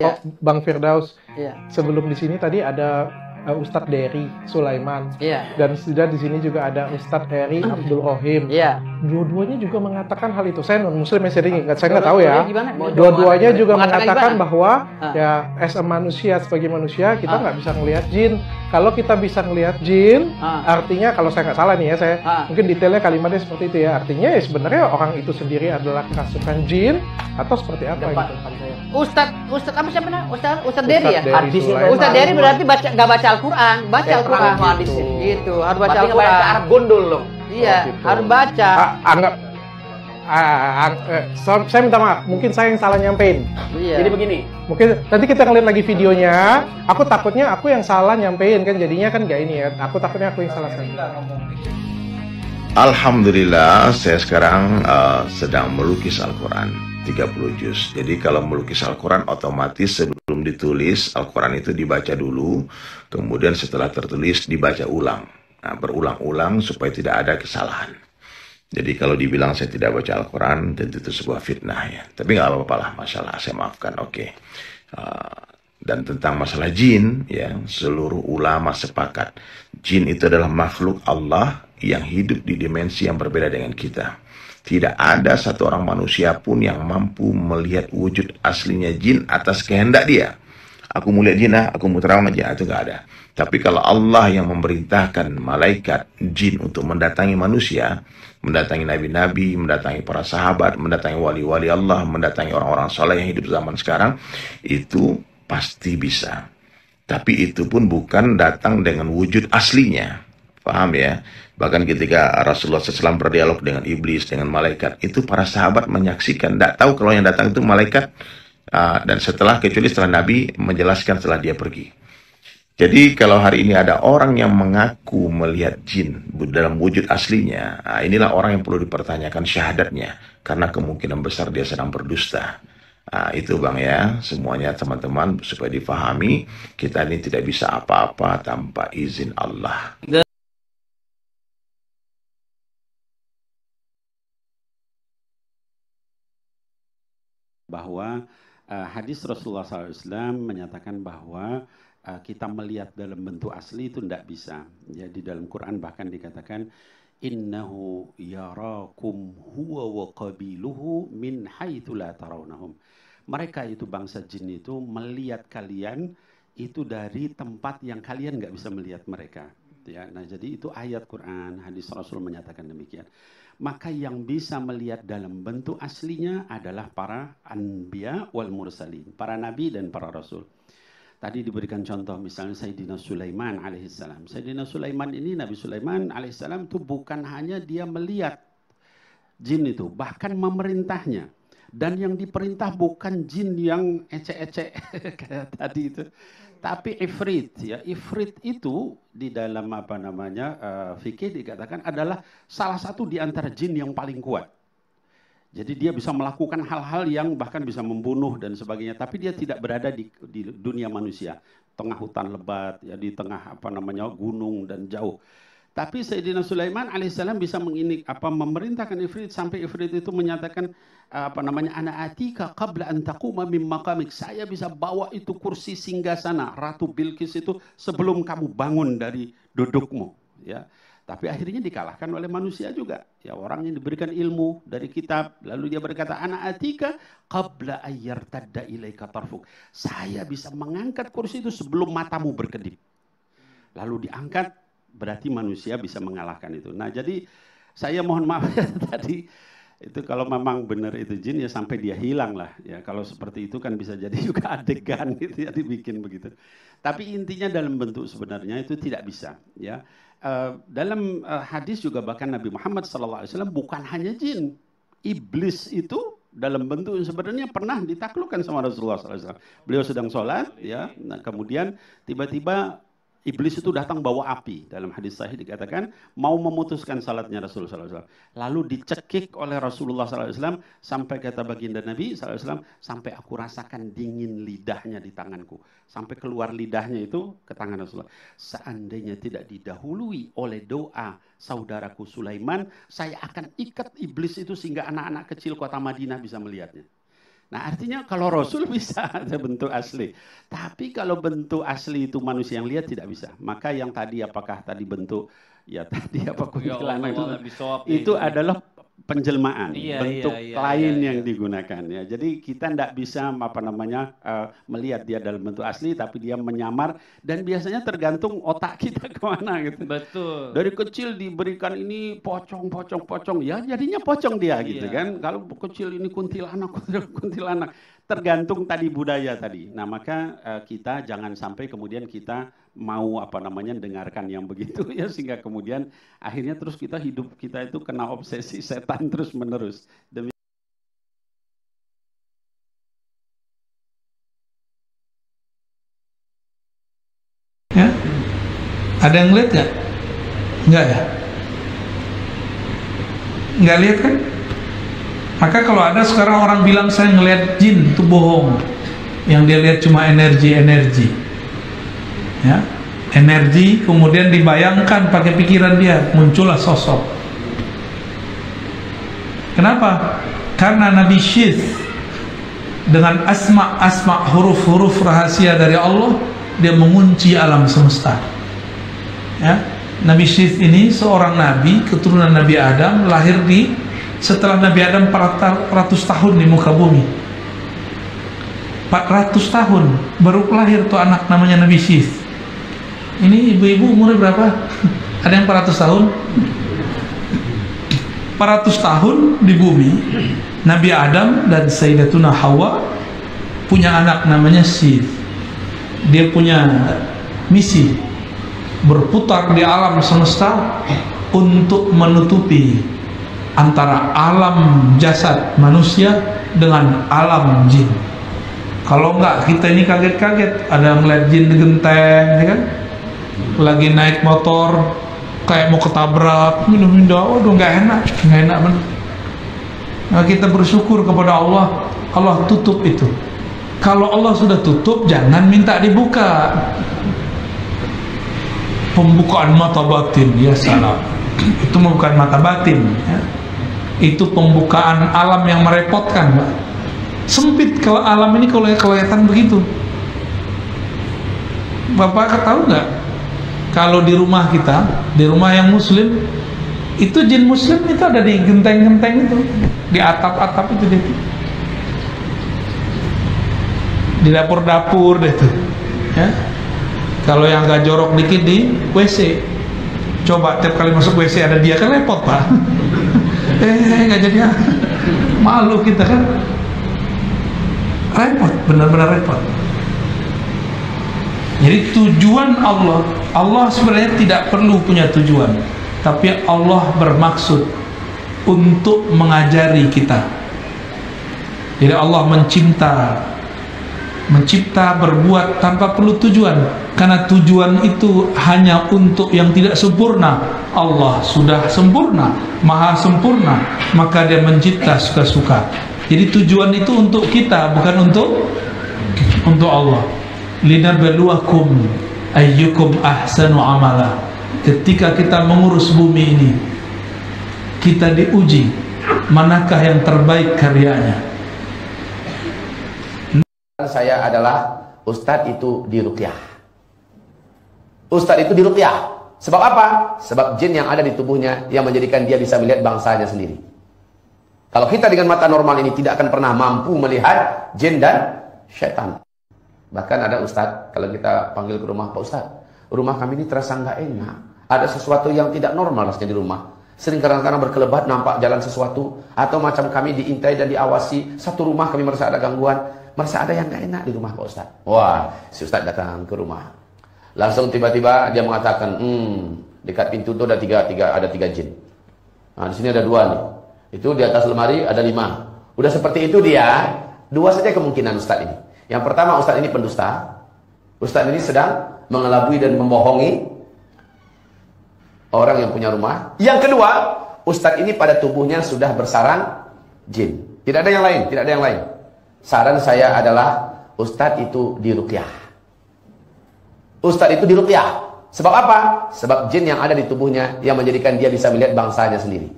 Oh, Iya. Bang Firdaus, Iya. sebelum di sini tadi ada Ustadz Dery Sulaiman, Iya. dan sudah di sini juga ada Ustadz Heri Abdul Rohim. Iya. Dua-duanya juga mengatakan hal itu. Saya non Muslim ya, saya nggak tahu ya. Gimana? Dua-duanya juga mengatakan gimana? bahwa ya as a manusia, sebagai manusia kita nggak bisa ngelihat jin. Kalau kita bisa ngelihat jin, artinya kalau saya nggak salah nih ya, saya mungkin detailnya kalimatnya seperti itu ya. Artinya ya sebenarnya orang itu sendiri adalah kerasukan jin atau seperti apa gitu. Ustadz apa siapa namanya? Ustadz Dery ya? Ustadz Dery berarti nggak baca Al-Quran, baca Al-Quran. Gitu, harus baca Al-Quran. Arab gundul loh. Iya, gitu. harus baca. Saya minta maaf, mungkin saya yang salah nyampein. Iya. Jadi begini. Mungkin nanti kita ngeliat lagi videonya. Aku takutnya aku yang salah nyampein kan, jadinya kan gak ini ya. Aku takutnya aku yang salah. Alhamdulillah, saya sekarang sedang melukis Al-Quran 30 juz. Jadi kalau melukis Al-Quran otomatis sebelum ditulis Al-Quran itu dibaca dulu, kemudian setelah tertulis dibaca ulang. Nah, berulang-ulang supaya tidak ada kesalahan. Jadi kalau dibilang saya tidak baca Al-Quran, tentu itu sebuah fitnah ya. Tapi nggak apa-apa lah, masalah saya maafkan, oke. Dan tentang masalah jin, ya seluruh ulama sepakat. Jin itu adalah makhluk Allah yang hidup di dimensi yang berbeda dengan kita. Tidak ada satu orang manusia pun yang mampu melihat wujud aslinya jin atas kehendak dia. Aku mau lihat jin, aku mau terawang aja, itu nggak ada. Tapi kalau Allah yang memerintahkan malaikat jin untuk mendatangi manusia, mendatangi nabi-nabi, mendatangi para sahabat, mendatangi wali-wali Allah, mendatangi orang-orang soleh yang hidup zaman sekarang, itu pasti bisa. Tapi itu pun bukan datang dengan wujud aslinya. Paham ya? Bahkan ketika Rasulullah SAW berdialog dengan iblis, dengan malaikat, itu para sahabat menyaksikan, tidak tahu kalau yang datang itu malaikat. Dan kecuali setelah Nabi menjelaskan setelah dia pergi. Jadi kalau hari ini ada orang yang mengaku melihat jin dalam wujud aslinya, inilah orang yang perlu dipertanyakan syahadatnya, karena kemungkinan besar dia sedang berdusta. Itu Bang ya, semuanya teman-teman supaya difahami, kita ini tidak bisa apa-apa tanpa izin Allah. Bahwa hadis Rasulullah SAW menyatakan bahwa kita melihat dalam bentuk asli itu tidak bisa. Ya, di dalam Quran bahkan dikatakan innahu yarakum huwa wa qabiluhu min haitsu la tarawnahum. Mereka itu bangsa jin itu melihat kalian itu dari tempat yang kalian nggak bisa melihat mereka. Ya, nah jadi itu ayat Quran, hadis Rasul menyatakan demikian. Maka yang bisa melihat dalam bentuk aslinya adalah para anbiya wal mursalin, para nabi dan para rasul. Tadi diberikan contoh misalnya Sayyidina Sulaiman alaihissalam. Sayyidina Sulaiman ini, Nabi Sulaiman alaihissalam itu bukan hanya dia melihat jin itu, bahkan memerintahnya. Dan yang diperintah bukan jin yang ecek-ecek kayak tadi itu, tapi ifrit ya. Ifrit itu di dalam fikih dikatakan adalah salah satu di antara jin yang paling kuat. Jadi dia bisa melakukan hal-hal yang bahkan bisa membunuh dan sebagainya, tapi dia tidak berada di dunia manusia, tengah hutan lebat ya, di tengah gunung dan jauh. Tapi Sayyidina Sulaiman alaihissalam bisa memerintahkan ifrit sampai ifrit itu menyatakan ana atika qabla an taquma min maqamik. Saya bisa bawa itu kursi singgasana Ratu Bilqis itu sebelum kamu bangun dari dudukmu, ya. Tapi akhirnya dikalahkan oleh manusia juga. Ya, orang yang diberikan ilmu dari kitab, lalu dia berkata, ana atika qabla ayyartadda ilaika tarfuk. Saya bisa mengangkat kursi itu sebelum matamu berkedip. Lalu diangkat, berarti manusia bisa mengalahkan itu. Nah, jadi saya mohon maaf ya, tadi itu kalau memang benar itu jin ya sampai dia hilang lah ya. Kalau seperti itu kan bisa jadi juga adegan gitu ya, dibikin begitu. Tapi intinya dalam bentuk sebenarnya itu tidak bisa ya. Dalam hadis juga bahkan Nabi Muhammad SAW bukan hanya jin, iblis itu dalam bentuk yang sebenarnya pernah ditaklukkan sama Rasulullah SAW. Beliau sedang sholat ya, nah, kemudian tiba-tiba iblis itu datang bawa api. Dalam hadis sahih dikatakan mau memutuskan salatnya Rasulullah SAW. Lalu dicekik oleh Rasulullah SAW sampai kata baginda Nabi SAW, sampai aku rasakan dingin lidahnya di tanganku. Sampai keluar lidahnya itu ke tangan Rasulullah. Seandainya tidak didahului oleh doa saudaraku Sulaiman, saya akan ikat iblis itu sehingga anak-anak kecil kota Madinah bisa melihatnya. Nah, artinya kalau Rasul bisa ada bentuk asli. Tapi kalau bentuk asli itu manusia yang lihat tidak bisa. Maka yang tadi apakah tadi bentuk apa kuntilanak itu adalah penjelmaan, bentuk lain yang digunakan ya. Jadi kita tidak bisa melihat dia dalam bentuk asli, tapi dia menyamar dan biasanya tergantung otak kita kemana gitu. Betul. Dari kecil diberikan ini pocong, ya jadinya pocong dia gitu kan. Kalau kecil ini kuntilanak, tergantung tadi budaya tadi. Nah maka kita jangan sampai kemudian kita mau dengarkan yang begitu ya, sehingga kemudian akhirnya terus hidup kita itu kena obsesi setan terus menerus. Ya, ada yang lihat nggak? Nggak ya? Nggak lihat kan? Maka kalau ada sekarang orang bilang saya ngelihat jin, itu bohong. Yang dia lihat cuma energi. Ya, energi kemudian dibayangkan pakai pikiran dia, muncullah sosok. Kenapa? Karena Nabi Syith dengan asma huruf-huruf rahasia dari Allah, dia mengunci alam semesta. Ya, Nabi Syith ini seorang nabi keturunan Nabi Adam, lahir setelah Nabi Adam 400 tahun di muka bumi. 400 tahun baru lahir tuh anak namanya Nabi Syith. Ini ibu-ibu umurnya berapa? Ada yang 400 tahun? 400 tahun di bumi, Nabi Adam dan Sayyidatuna Hawa punya anak namanya Syith. Dia punya misi berputar di alam semesta untuk menutupi antara alam jasad manusia dengan alam jin. Kalau enggak, kita ini kaget-kaget ada ngeliat jin di genteng, ya kan? Lagi naik motor kayak mau ketabrak, minum-minum, nggak enak benar. Nah, kita bersyukur kepada Allah, Allah tutup itu. Kalau Allah sudah tutup, jangan minta dibuka. Pembukaan mata batin, ya salam. Itu bukan mata batin, ya. Itu pembukaan alam yang merepotkan, Pak. Sempit kalau alam ini kalau kelihatan begitu. Bapak tahu nggak? Kalau di rumah kita, di rumah yang muslim, itu jin muslim itu ada di genteng-genteng itu, di atap-atap itu deh, di dapur-dapur deh tuh. Ya. Kalau yang agak jorok dikit di WC, coba tiap kali masuk WC ada dia, kan repot Pak. Nggak jadi, malu kita kan, repot, benar-benar repot. Jadi tujuan Allah sebenarnya tidak perlu punya tujuan, tapi Allah bermaksud untuk mengajari kita. Jadi Allah mencipta berbuat tanpa perlu tujuan, karena tujuan itu hanya untuk yang tidak sempurna. Allah sudah sempurna, maha sempurna, maka dia mencipta suka-suka. Jadi tujuan itu untuk kita, bukan untuk Allah. Linabluwakum ayyukum ahsanu amala. Ketika kita mengurus bumi ini, kita diuji manakah yang terbaik karyanya. Saya adalah ustadz itu diruqyah. Ustadz itu diruqyah. Sebab apa? Sebab jin yang ada di tubuhnya yang menjadikan dia bisa melihat bangsanya sendiri. Kalau kita dengan mata normal ini tidak akan pernah mampu melihat jin dan syaitan. Bahkan ada ustadz, kalau kita panggil ke rumah, Pak Ustadz, rumah kami ini terasa nggak enak. Ada sesuatu yang tidak normal rasanya di rumah. Sering kadang-kadang berkelebat, nampak jalan sesuatu, atau macam kami diintai dan diawasi. Satu rumah kami merasa ada gangguan, merasa ada yang nggak enak di rumah Pak Ustadz. Wah, si ustadz datang ke rumah. Langsung tiba-tiba dia mengatakan, dekat pintu itu ada tiga jin. Nah, di sini ada 2 nih. Itu di atas lemari ada 5. Udah seperti itu dia, 2 saja kemungkinan ustadz ini. Yang pertama, ustadz ini pendusta. Ustadz ini sedang mengelabui dan membohongi orang yang punya rumah. Yang kedua, ustadz ini pada tubuhnya sudah bersarang jin. Tidak ada yang lain, tidak ada yang lain. Saran saya adalah ustadz itu diruqyah. Ustadz itu diruqyah. Sebab apa? Sebab jin yang ada di tubuhnya yang menjadikan dia bisa melihat bangsanya sendiri.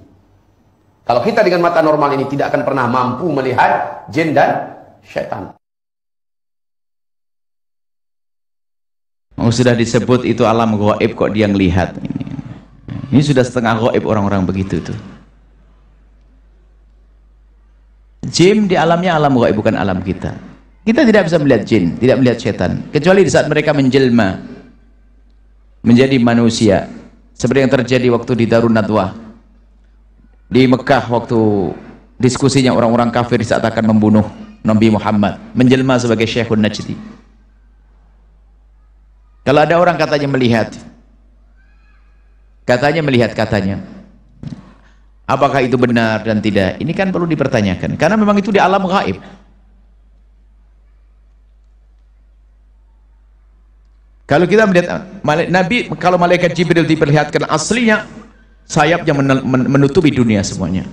Kalau kita dengan mata normal ini tidak akan pernah mampu melihat jin dan syaitan. Oh, sudah disebut itu alam gaib kok dia ngelihat. Ini sudah setengah gaib orang-orang begitu tuh. Jin di alamnya alam gaib, bukan alam kita. Kita tidak bisa melihat jin, tidak melihat setan, kecuali di saat mereka menjelma menjadi manusia, seperti yang terjadi waktu di Darun Nadwah di Mekah, waktu diskusinya orang-orang kafir di saat akan membunuh Nabi Muhammad, menjelma sebagai Syekhun Najdi. Kalau ada orang katanya melihat, apakah itu benar dan tidak, ini kan perlu dipertanyakan, karena memang itu di alam gaib. Kalau kita melihat Nabi, kalau malaikat Jibril diperlihatkan aslinya sayapnya menutupi dunia semuanya,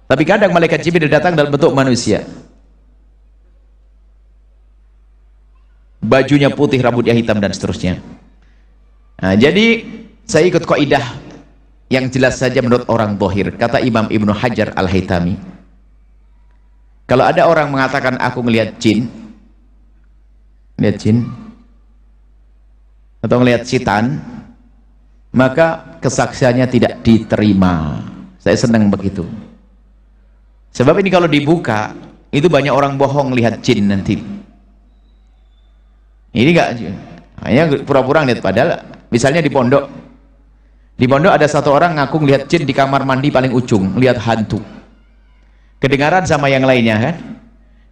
tapi kadang malaikat Jibril datang dalam bentuk manusia, bajunya putih, rambutnya hitam dan seterusnya. Nah, jadi saya ikut kaidah yang jelas saja menurut orang zahir, kata Imam Ibnu Hajar Al-Haytami, kalau ada orang mengatakan aku melihat jin atau melihat setan, maka kesaksiannya tidak diterima. Saya senang begitu, sebab ini kalau dibuka itu banyak orang bohong lihat jin nanti. Ini enggak hanya pura-pura lihat, padahal misalnya di pondok ada satu orang ngaku lihat jin di kamar mandi paling ujung, lihat hantu, kedengaran sama yang lainnya kan.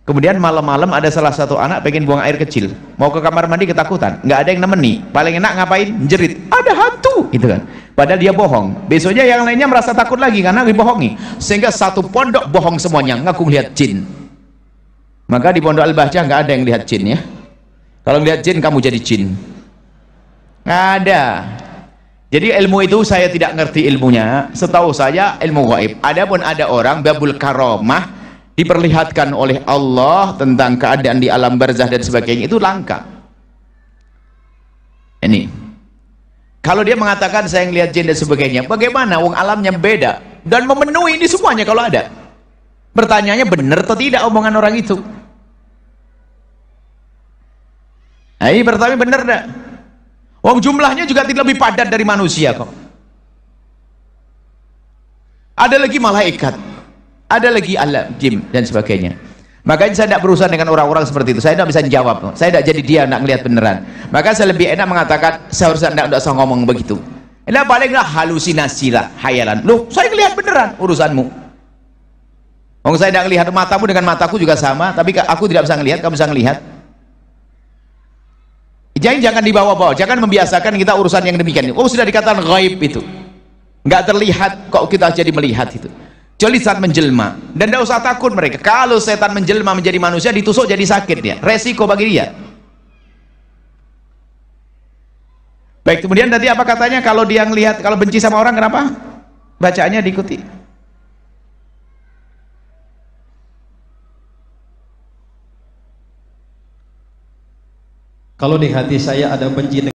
Kemudian malam-malam ada salah satu anak pengen buang air kecil, mau ke kamar mandi ketakutan, nggak ada yang nemeni, paling enak ngapain? Jerit, ada hantu, gitu kan. Padahal dia bohong. Besoknya yang lainnya merasa takut lagi karena dibohongi, sehingga satu pondok bohong semuanya, ngaku lihat jin. Maka di pondok Al-Bahjah nggak ada yang lihat jin ya. Kalau lihat jin kamu jadi jin, nggak ada. Jadi ilmu itu saya tidak ngerti ilmunya, setahu saya ilmu gaib. Adapun ada orang babul karomah, diperlihatkan oleh Allah tentang keadaan di alam barzah dan sebagainya, itu langka. Ini kalau dia mengatakan saya ngelihat jin dan sebagainya, bagaimana wong alamnya beda dan memenuhi ini semuanya. Kalau ada pertanyaannya, benar atau tidak omongan orang itu? Nah, ini pertama, benar enggak? Wong jumlahnya juga tidak lebih padat dari manusia kok. Ada lagi malaikat, ada lagi alam jin dan sebagainya. Makanya saya tidak berurusan dengan orang-orang seperti itu, saya tidak bisa jawab, saya tidak jadi dia nak ngelihat beneran. Maka saya lebih enak mengatakan seharusnya tidak usah ngomong begitu. Ini palinglah halusinasi lah, hayalan. Loh, saya ngelihat beneran, urusanmu. Wong saya tidak ngelihat, matamu dengan mataku juga sama, tapi aku tidak bisa ngelihat, kamu bisa ngelihat. Jangan dibawa-bawa, jangan membiasakan kita urusan yang demikian. Oh, sudah dikatakan gaib itu, nggak terlihat kok kita jadi melihat itu. Kecuali saat menjelma, dan tidak usah takut mereka. Kalau setan menjelma menjadi manusia, ditusuk jadi sakit ya, resiko bagi dia. Baik, kemudian tadi apa katanya, kalau dia ngelihat, kalau benci sama orang kenapa? Bacaannya diikuti. Kalau di hati saya ada benci